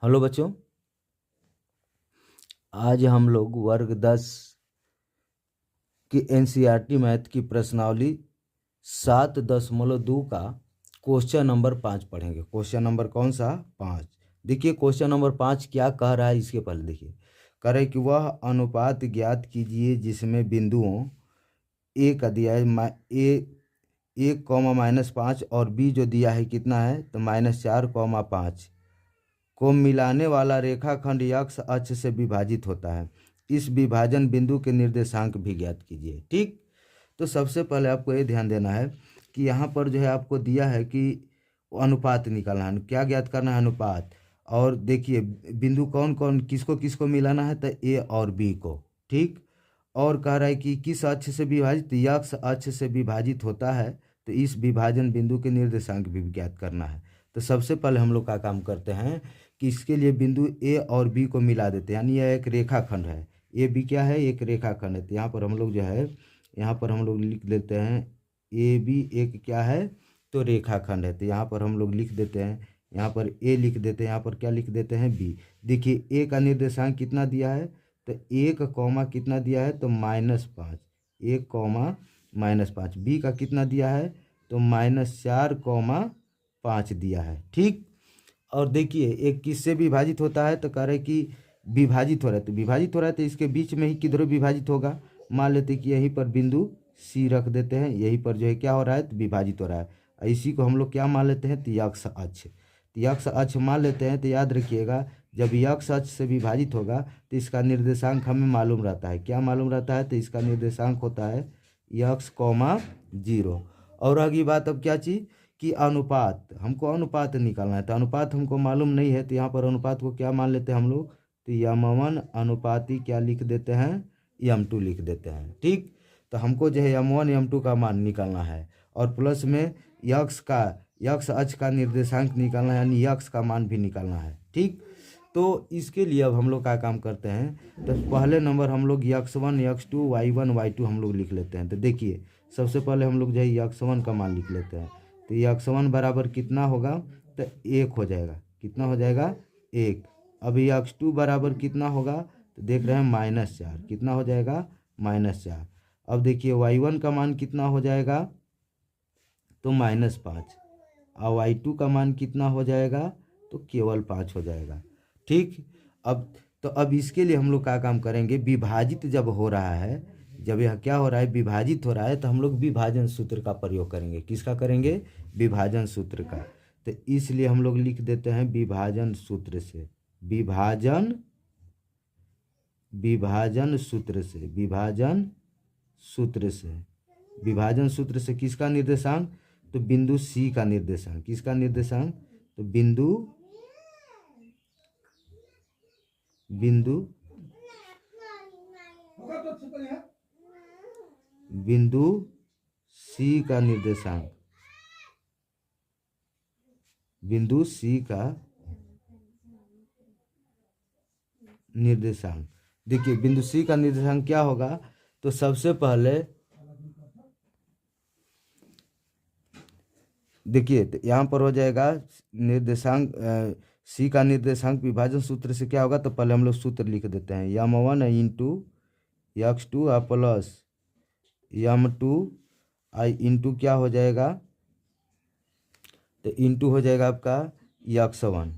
Hello बच्चों, आज हम लोग वर्ग 10 की एनसीईआरटी मैथ की प्रश्नावली 7.2 का क्वेश्चन नंबर 5 पढ़ेंगे। क्वेश्चन नंबर कौन सा? 5। देखिए क्वेश्चन नंबर 5 क्या कह रहा है, इसके पहले देखिए। कह रहे कि वह अनुपात ज्ञात कीजिए जिसमें बिंदुओं ए का दिया है ए कॉमा -5 और बी जो दिया है कितना है तो -4,5 को मिलाने वाला रेखाखंड एक्स अक्ष से विभाजित होता है। इस विभाजन बिंदु के निर्देशांक भी ज्ञात कीजिए। ठीक, तो सबसे पहले आपको ये ध्यान देना है कि यहाँ पर जो है आपको दिया है कि अनुपात निकालना है। क्या ज्ञात करना है? अनुपात। और देखिए बिंदु कौन कौन किसको किसको मिलाना है तो ए और बी को। ठीक, और कह रहा है कि किस अक्ष से विभाजित? एक्स अक्ष से विभाजित होता है, तो इस विभाजन बिंदु के निर्देशांक भी ज्ञात करना है। तो सबसे पहले हम लोग का काम करते हैं कि इसके लिए बिंदु ए और बी को मिला देते हैं, यानी यह एक रेखाखंड है। ए बी क्या है? एक रेखाखंड है। तो यहाँ पर हम लोग जो है यहाँ पर हम लोग लिख देते हैं ए बी एक क्या है तो रेखाखंड है। तो यहाँ पर हम लोग लिख देते हैं, यहाँ पर ए लिख देते हैं, यहाँ पर क्या लिख देते हैं? बी। देखिए ए का निर्देशांक कितना दिया है तो 1 कॉमा कितना दिया है तो -5, 1 कॉमा -5। बी का कितना दिया है तो -4,5 दिया है। ठीक, और देखिए एक किससे विभाजित होता है तो कह रहे कि विभाजित हो रहा है, तो विभाजित हो रहा है तो इसके बीच में ही किधरों विभाजित होगा। मान लेते कि यहीं पर बिंदु सी रख देते हैं, यहीं पर जो है क्या हो रहा है तो विभाजित हो रहा है। इसी को हम लोग क्या मान लेते हैं तो यक्ष अक्ष। तो यक्ष अक्ष मान लेते हैं। तो याद रखिएगा जब यक्ष अक्ष से विभाजित होगा तो इसका निर्देशांक हमें मालूम रहता है। क्या मालूम रहता है? तो इसका निर्देशांक होता है यक्ष कॉमा 0। और अगली बात अब क्या चीज़ कि अनुपात, हमको अनुपात निकालना है। तो अनुपात हमको मालूम नहीं है, तो यहाँ पर अनुपात को क्या मान लेते हैं हम लोग तो यम1 अनुपाती क्या लिख देते हैं यम2 लिख देते हैं। ठीक, तो हमको जो है यम1 यम2 का मान निकालना है और प्लस में यक्ष अक्ष का निर्देशांक निकालना है, यानी यक्ष का मान भी निकालना है। ठीक, तो इसके लिए अब हम लोग क्या काम करते हैं तो पहले नंबर हम लोग x1 x2 y1 y2 हम लोग लिख लेते हैं। तो देखिए सबसे पहले हम लोग जो है x1 का मान लिख लेते हैं। तो x1 बराबर कितना होगा तो 1 हो जाएगा। कितना हो जाएगा? 1। अब x2 बराबर कितना होगा तो देख रहे हैं -4। कितना हो जाएगा? -4। अब देखिए y1 का मान कितना हो जाएगा तो -5 और y2 का मान कितना हो जाएगा तो केवल 5 हो जाएगा। ठीक, अब इसके लिए हम लोग क्या काम करेंगे, विभाजित जब हो रहा है, जब यह क्या हो रहा है विभाजित हो रहा है, तो हम लोग विभाजन सूत्र का प्रयोग करेंगे। किसका करेंगे? विभाजन सूत्र का। तो इसलिए हम लोग लिख देते हैं विभाजन सूत्र से, विभाजन सूत्र से, विभाजन सूत्र से किसका निर्देशांक तो बिंदु सी का निर्देशांक। किसका निर्देशांक तो बिंदु सी का निर्देशांक, बिंदु सी का निर्देशांक। देखिए बिंदु सी का निर्देशांक क्या होगा तो सबसे पहले देखिए तो यहाँ पर हो जाएगा निर्देशांक सी का निर्देशांक विभाजन सूत्र से क्या होगा तो पहले हम लोग सूत्र लिख देते हैं यम1 इंटू x2 प्लस यम2 इंटू क्या हो जाएगा तो इंटू हो जाएगा आपका x1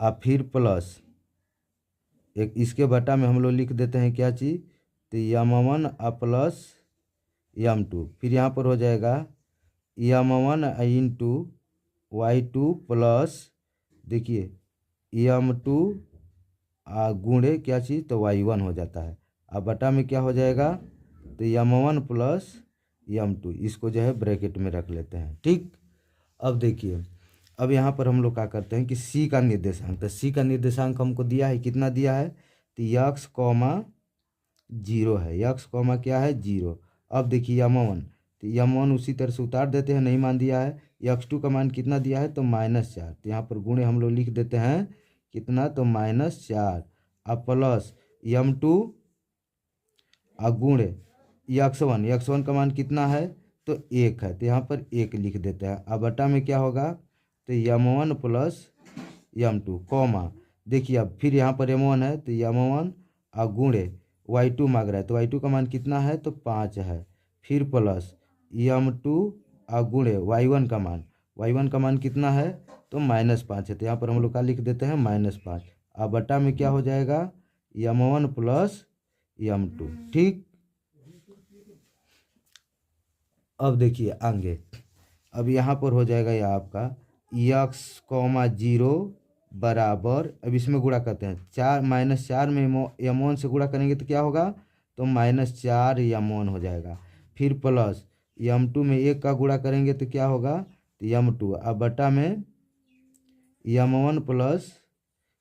और फिर प्लस एक इसके बटा में हम लोग लिख देते हैं क्या चीज़ तो यम1 प्लस यम2। फिर यहाँ पर हो जाएगा यम1 इंटू y2 प्लस देखिए यम2 गुणे क्या चीज़ तो y1 हो जाता है। अब बटा में क्या हो जाएगा तो यम1 प्लस यम2, इसको जो है ब्रैकेट में रख लेते हैं। ठीक, अब देखिए अब यहाँ पर हम लोग क्या करते हैं कि सी का निर्देशांक, तो सी का निर्देशांक हमको दिया है, कितना दिया है तो यक्स कॉमा 0 है, यक्स कॉमा क्या है 0। अब देखिए यम1, तो यम1 उसी तरह से उतार देते हैं, नहीं मान दिया है। x2 का मान कितना दिया है तो -4, तो यहाँ पर गुणे हम लोग लिख देते हैं कितना तो -4 अब प्लस यम2 और गुणे x1 का मान कितना है तो 1 है, तो यहाँ पर 1 लिख देते हैं। अब बटा में क्या होगा तो यम1 प्लस m2 कॉमा, देखिए अब फिर यहाँ पर m1 है तो m1 और गुणे y2 मांग रहा है तो y2 का मान कितना है तो 5 है, फिर प्लस m2 और गुणे y1 का मान कितना है तो -5 है, तो यहाँ पर हम लोग का लिख देते हैं -5। अब बटा में क्या हो जाएगा m1 प्लस m2। ठीक, अब देखिए आगे, अब यहाँ पर हो जाएगा यह आपका x, 0 बराबर, अब इसमें गुणा करते हैं 4 -4 में m1 से गुणा करेंगे तो क्या होगा तो -4 m1 हो जाएगा, फिर प्लस m2 में 1 का गुणा करेंगे तो क्या होगा तो m2, अब बटा में m1 प्लस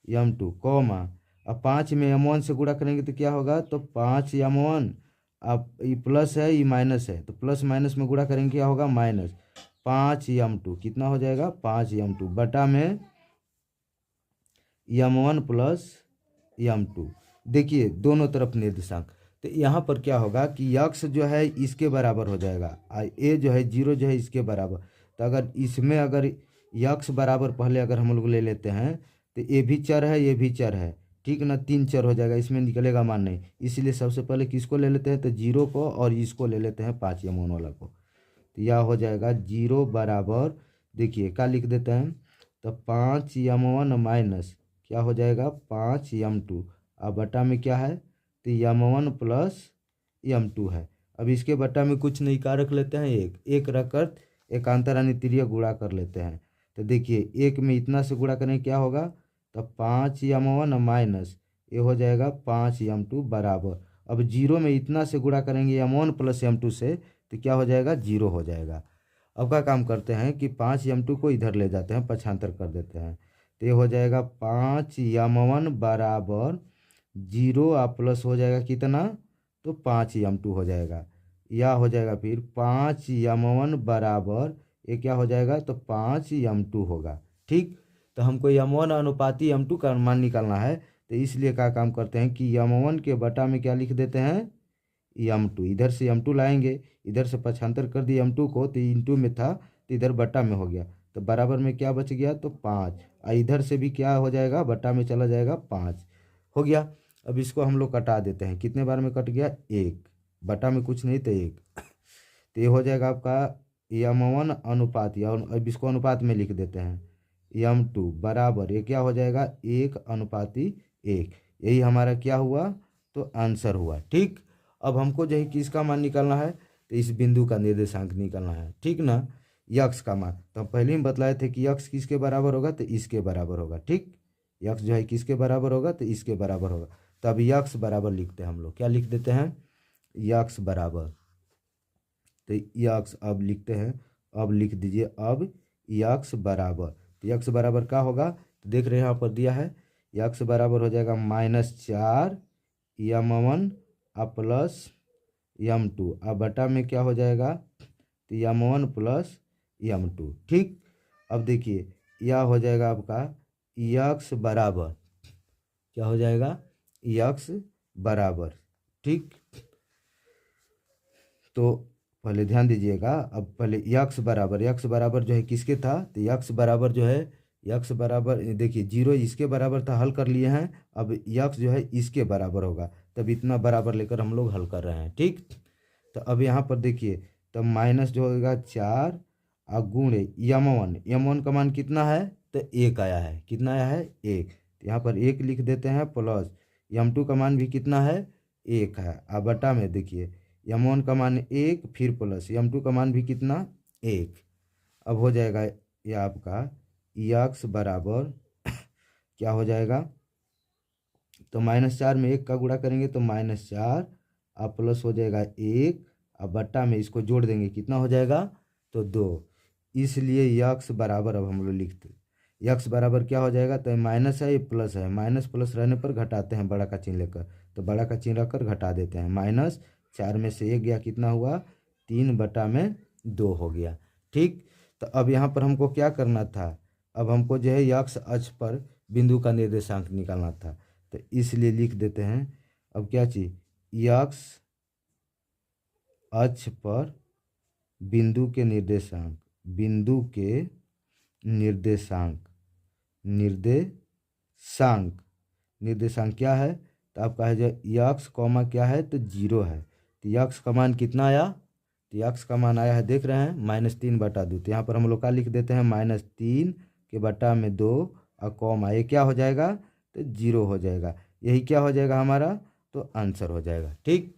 m2 कॉमा, अब 5 में m1 से गुणा करेंगे तो क्या होगा तो 5 m1, अब ये प्लस है ये माइनस है तो प्लस माइनस में गुणा करेंगे क्या होगा -5 m2, कितना हो जाएगा 5 m2 बटा में m1 प्लस m2। देखिए दोनों तरफ निर्देशांक, तो यहाँ पर क्या होगा कि x जो है इसके बराबर हो जाएगा और a जो है 0 जो है इसके बराबर, तो अगर इसमें अगर x बराबर पहले अगर हम लोग ले लेते हैं तो a भी चर है ये भी चर है, ठीक ना, 3 चर हो जाएगा, इसमें निकलेगा मान नहीं, इसलिए सबसे पहले किसको ले लेते हैं तो 0 को और इसको ले लेते हैं 5 m1 वाला को, तो यह हो जाएगा 0 बराबर, देखिए क्या लिख देते हैं तो 5 m1 माइनस क्या हो जाएगा 5 m2, अब बटा में क्या है तो m1 प्लस m2 है। अब इसके बटा में कुछ नहीं का रख लेते हैं, एक रखकर एकांतर यानी तिर्यक गुणा कर लेते हैं, तो देखिए 1 में इतना से गुणा करें क्या होगा तो 5 m1 माइनस ये हो जाएगा 5 m2 बराबर, अब 0 में इतना से गुणा करेंगे m1 प्लस m2 से तो क्या हो जाएगा 0 हो जाएगा। अब का काम करते हैं कि 5 m2 को इधर ले जाते हैं, पक्षांतर कर देते हैं, तो ये हो जाएगा 5 m1 बराबर 0 और प्लस हो जाएगा कितना तो 5 m2 हो जाएगा, या हो जाएगा फिर 5 m1 बराबर ये क्या हो जाएगा तो 5 m2 होगा। ठीक, तो हमको m1 अनुपाती m2 का मान निकालना है, तो इसलिए क्या काम करते हैं कि m1 के बटा में क्या लिख देते हैं m2, इधर से m2 लाएंगे, इधर से पक्षांतर कर दिए m2 को तो इंटू में था तो इधर बटा में हो गया, तो बराबर में क्या बच गया तो 5, और इधर से भी क्या हो जाएगा बटा में चला जाएगा 5 हो गया। अब इसको हम लोग कटा देते हैं, कितने बार में कट गया 1, बटा में कुछ नहीं तो 1, तो ये हो जाएगा आपका m1 अनुपात, या अब इसको अनुपात में लिख देते हैं m2 बराबर ये क्या हो जाएगा 1 अनुपाती 1, यही हमारा क्या हुआ तो आंसर हुआ। ठीक, अब हमको जो है किसका मान निकालना है तो इस बिंदु का निर्देशांक निकालना है, ठीक ना, यक्स का मान, तो हम पहले ही बतलाए थे कि यक्स किसके बराबर होगा तो इसके बराबर होगा। ठीक, यक्स जो है किसके बराबर होगा तो इसके बराबर होगा, तो अब यक्स बराबर लिखते हैं हम लोग, क्या लिख देते हैं यक्स बराबर, तो यक्स अब लिखते हैं, अब लिख दीजिए अब यक्स बराबर, तो यक्स बराबर क्या होगा तो देख रहे हैं यहाँ पर दिया है यक्स बराबर हो जाएगा -4 m1 प्लस m2, अब बटा में क्या हो जाएगा तो m1 प्लस m2। ठीक, अब देखिए यह हो जाएगा आपका यक्स बराबर, क्या हो जाएगा यक्स बराबर। ठीक, तो पहले ध्यान दीजिएगा, अब पहले यक्स बराबर जो है किसके था तो यक्स बराबर जो है यक्स बराबर देखिए 0 इसके बराबर था, हल कर लिए हैं, अब यक्स जो है इसके बराबर होगा, तब इतना बराबर लेकर हम लोग हल कर रहे हैं। ठीक, तो अब यहाँ पर देखिए तब माइनस जो होगा 4 और गुणे m1 का मान कितना है तो 1 आया है, कितना आया है 1, तो यहाँ पर 1 लिख देते हैं, प्लस m2 का मान भी कितना है 1 है, अब बटा में देखिए m1 का मान 1 फिर प्लस m2 का मान भी कितना 1, अब हो जाएगा ये आपका यक्स बराबर क्या हो जाएगा तो -4 में 1 का गुणा करेंगे तो -4 अब प्लस हो जाएगा 1, अब बट्टा में इसको जोड़ देंगे कितना हो जाएगा तो 2, इसलिए यक्स बराबर अब हम लोग लिखते यक्स बराबर क्या हो जाएगा तो माइनस है ये प्लस है, माइनस प्लस रहने पर घटाते हैं बड़ा का चिन्ह लेकर, तो बड़ा का चिन्ह रखकर घटा देते हैं, -4 में से 1 गया कितना हुआ 3/2 हो गया। ठीक, तो अब यहाँ पर हमको क्या करना था, अब हमको जो है यक्स अक्ष पर बिंदु का निर्देशांक निकालना था, तो इसलिए लिख देते हैं अब क्या चीज यक्स अक्ष पर बिंदु के निर्देशांक निर्देशांक। निर्देशांक क्या है, तो आपका है जो यक्स कॉमा क्या है, तो 0 है। तो यक्स का मान कितना आया, तो यक्स का मान आया है, देख रहे हैं, -3/2। तो यहाँ पर हम लोग का लिख देते हैं -3 के बटा में 2 और कॉमा, ये क्या हो जाएगा, तो 0 हो जाएगा। यही क्या हो जाएगा हमारा, तो आंसर हो जाएगा। ठीक।